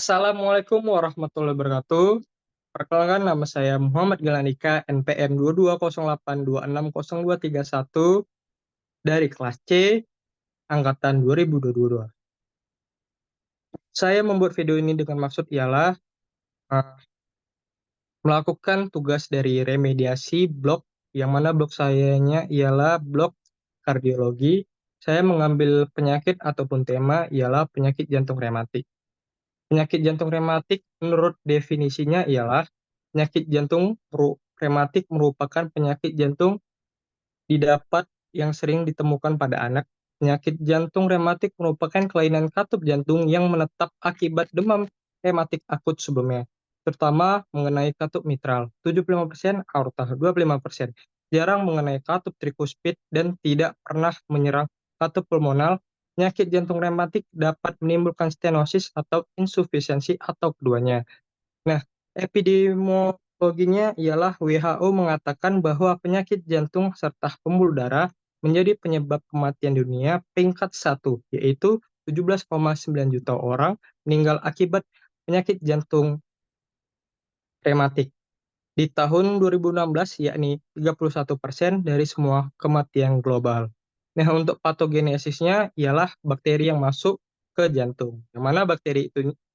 Assalamualaikum warahmatullahi wabarakatuh. Perkenalkan nama saya Muhammad Gilanika, NPM 2208260231 dari kelas C angkatan 2022. Saya membuat video ini dengan maksud ialah eh, melakukan tugas dari remediasi blog, yang mana blog sayanya ialah blog kardiologi. Saya mengambil penyakit ataupun tema ialah penyakit jantung rematik. Penyakit jantung rematik menurut definisinya ialah penyakit jantung rematik merupakan penyakit jantung didapat yang sering ditemukan pada anak. Penyakit jantung rematik merupakan kelainan katup jantung yang menetap akibat demam rematik akut sebelumnya, terutama mengenai katup mitral 75%, aorta 25%, jarang mengenai katup trikuspid dan tidak pernah menyerang katup pulmonal. Penyakit jantung rematik dapat menimbulkan stenosis atau insufisiensi atau keduanya. Nah, epidemiologinya ialah WHO mengatakan bahwa penyakit jantung serta pembuluh darah menjadi penyebab kematian dunia peringkat 1, yaitu 17,9 juta orang meninggal akibat penyakit jantung rematik. Di tahun 2016, yakni 31% dari semua kematian global. Nah, untuk patogenesisnya ialah bakteri yang masuk ke jantung. Yang mana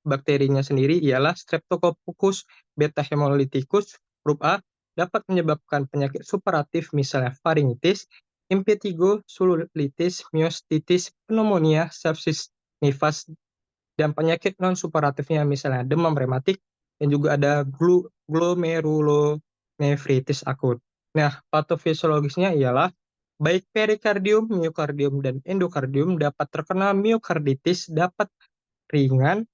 bakterinya sendiri ialah Streptococcus beta hemolyticus grup A, dapat menyebabkan penyakit superatif misalnya faringitis, impetigo, sinusitis, myostitis, pneumonia, sepsis, nifas, dan penyakit non-superatifnya misalnya demam rematik, dan juga ada glomerulonefritis akut. Nah, patofisiologisnya ialah baik perikardium, miokardium, dan endokardium dapat terkena miokarditis, dapat ringan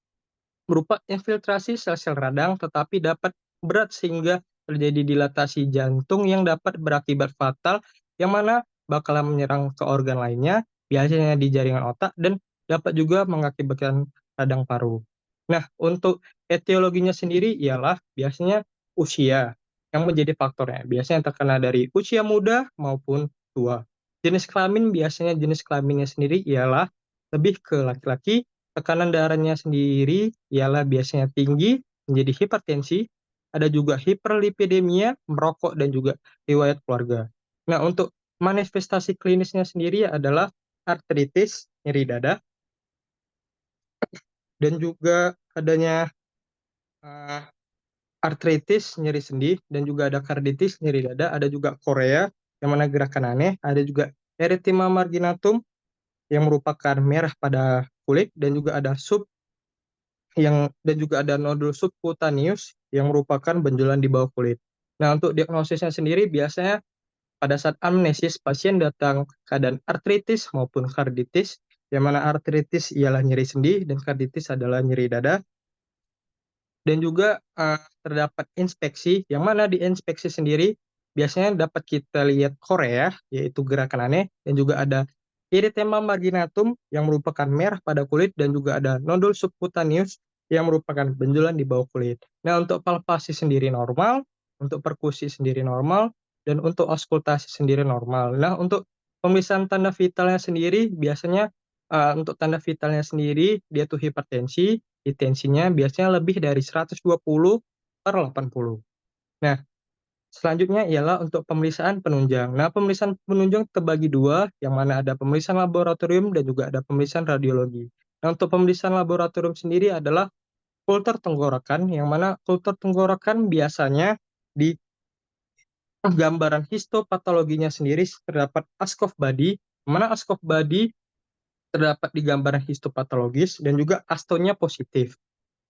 berupa infiltrasi sel-sel radang, tetapi dapat berat sehingga terjadi dilatasi jantung yang dapat berakibat fatal, yang mana bakalan menyerang ke organ lainnya, biasanya di jaringan otak, dan dapat juga mengakibatkan radang paru. Nah, untuk etiologinya sendiri ialah biasanya usia yang menjadi faktornya. Biasanya terkena dari usia muda maupun tua. Jenis kelamin, biasanya jenis kelaminnya sendiri ialah lebih ke laki-laki. Tekanan darahnya sendiri ialah biasanya tinggi, menjadi hipertensi, ada juga hiperlipidemia, merokok, dan juga riwayat keluarga. Nah, untuk manifestasi klinisnya sendiri adalah artritis, nyeri dada, dan juga adanya uh, artritis, nyeri sendi, dan juga ada karditis, nyeri dada, ada juga korea, yang mana gerakan aneh, ada juga erythema marginatum, yang merupakan merah pada kulit, dan juga ada dan juga ada nodul subcutaneous yang merupakan benjolan di bawah kulit. Nah, untuk diagnosisnya sendiri biasanya pada saat amnesis pasien datang keadaan artritis maupun karditis, yang mana artritis ialah nyeri sendi dan karditis adalah nyeri dada. Dan juga terdapat inspeksi, yang mana di inspeksi sendiri biasanya dapat kita lihat korea, yaitu gerakan aneh, dan juga ada erythema marginatum yang merupakan merah pada kulit, dan juga ada nodul subcutaneous yang merupakan benjolan di bawah kulit. Nah, untuk palpasi sendiri normal, untuk perkusi sendiri normal, dan untuk auskultasi sendiri normal. Nah, untuk pemeriksaan tanda vitalnya sendiri biasanya untuk tanda vitalnya sendiri dia tuh hipertensi, tensinya biasanya lebih dari 120/80. Nah, selanjutnya ialah untuk pemeriksaan penunjang. Nah, pemeriksaan penunjang terbagi dua, yang mana ada pemeriksaan laboratorium dan juga ada pemeriksaan radiologi. Nah, untuk pemeriksaan laboratorium sendiri adalah kultur tenggorokan, yang mana kultur tenggorokan biasanya di gambaran histopatologinya sendiri terdapat ASCOV body, mana ASCOV body terdapat di gambaran histopatologis dan juga astonya positif.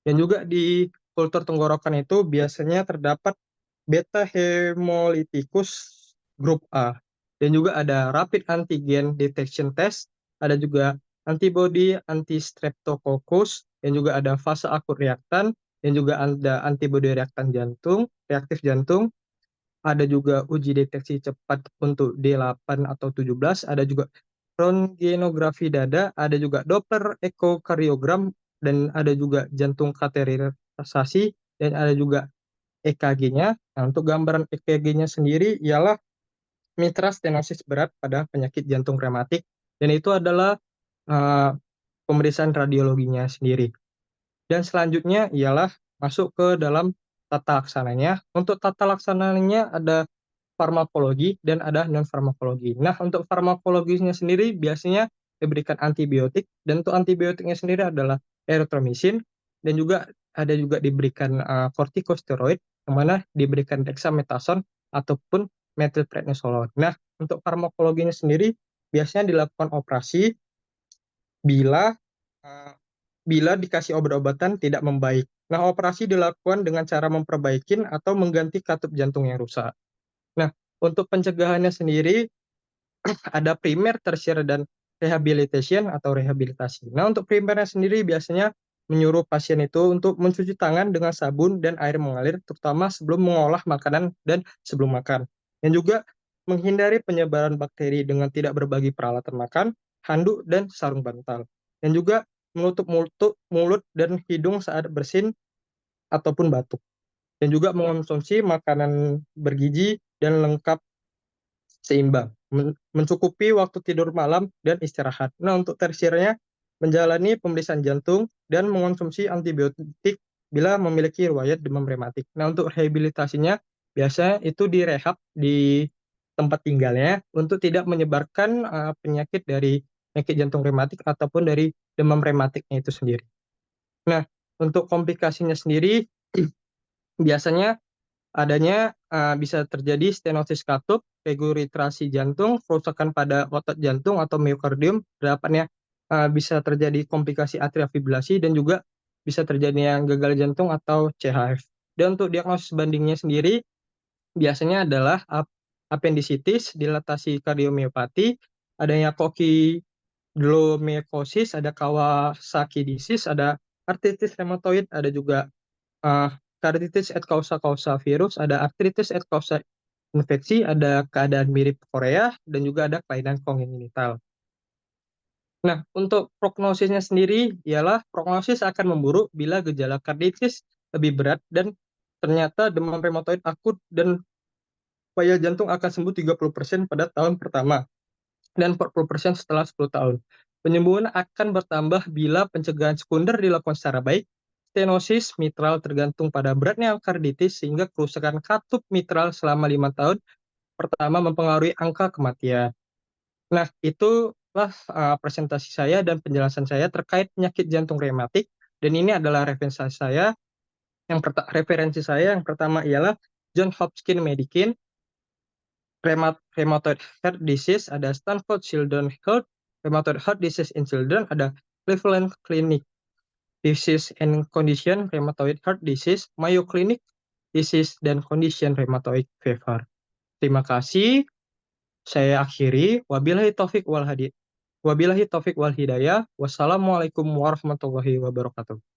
Dan juga di kultur tenggorokan itu biasanya terdapat beta hemolyticus grup A. Dan juga ada rapid antigen detection test, ada juga antibody anti-streptococcus, dan juga ada fase akut reaktan, dan juga ada antibody reaktan jantung, reaktif jantung, ada juga uji deteksi cepat untuk D8 atau 17, ada juga röntgenografi dada, ada juga Doppler ekokardiogram, dan ada juga jantung kateterisasi, dan ada juga EKG-nya. Nah, untuk gambaran EKG-nya sendiri ialah mitra stenosis berat pada penyakit jantung rematik, dan itu adalah uh, pemeriksaan radiologinya sendiri. Dan selanjutnya ialah masuk ke dalam tata laksananya. Untuk tata laksananya ada farmakologi dan ada non farmakologi. Nah, untuk farmakologinya sendiri biasanya diberikan antibiotik dan untuk antibiotiknya sendiri adalah erythromycin dan juga ada juga diberikan kortikosteroid yang mana diberikan dexamethasone ataupun methylprednisolone. Nah, untuk farmakologinya sendiri biasanya dilakukan operasi bila uh, bila dikasih obat-obatan tidak membaik. Nah, operasi dilakukan dengan cara memperbaiki atau mengganti katup jantung yang rusak. Nah, untuk pencegahannya sendiri ada primer, tersier, dan rehabilitation atau rehabilitasi. Nah, untuk primernya sendiri biasanya menyuruh pasien itu untuk mencuci tangan dengan sabun dan air mengalir, terutama sebelum mengolah makanan dan sebelum makan. Dan juga menghindari penyebaran bakteri dengan tidak berbagi peralatan makan, handuk, dan sarung bantal. Dan juga menutup mulut dan hidung saat bersin ataupun batuk. Dan juga mengonsumsi makanan bergizi dan lengkap seimbang, mencukupi waktu tidur malam dan istirahat. Nah, untuk tersiernya, menjalani pemeriksaan jantung dan mengonsumsi antibiotik bila memiliki riwayat demam rematik. Nah, untuk rehabilitasinya, biasanya itu direhab di tempat tinggalnya untuk tidak menyebarkan penyakit dari penyakit jantung rematik ataupun dari demam rematiknya itu sendiri. Nah, untuk komplikasinya sendiri, biasanya adanya bisa terjadi stenosis katup, regurgitasi jantung, kerusakan pada otot jantung atau miokardium, harapannya bisa terjadi komplikasi atrial fibrilasi dan juga bisa terjadi yang gagal jantung atau CHF. Dan untuk diagnosis bandingnya sendiri biasanya adalah appendicitis, dilatasi kardiomiopati, adanya kokidilomyokosis, ada Kawasaki disease, ada artritis rheumatoid, ada juga uh, carditis et causa causa virus, ada artritis et causa infeksi, ada keadaan mirip Korea, dan juga ada kelainan kongenital. Nah, untuk prognosisnya sendiri ialah prognosis akan memburuk bila gejala karditis lebih berat dan ternyata demam rheumatoid akut dan upaya jantung akan sembuh 30% pada tahun pertama dan 40% setelah 10 tahun. Penyembuhan akan bertambah bila pencegahan sekunder dilakukan secara baik. Stenosis mitral tergantung pada beratnya karditis sehingga kerusakan katup mitral selama 5 tahun pertama mempengaruhi angka kematian. Nah, itulah presentasi saya dan penjelasan saya terkait penyakit jantung rematik dan ini adalah referensi saya yang pertama ialah John Hopkins Medicine, Rheumatoid Heart Disease, ada Stanford Children's Health, Rheumatoid Heart Disease in Children, ada Cleveland Clinic Disease and Condition, Rheumatoid Heart Disease, Mayo Clinic Disease dan Condition Rheumatoid Fever. Terima kasih. Saya akhiri. Wabillahi taufik wal hidayah. Wassalamualaikum warahmatullahi wabarakatuh.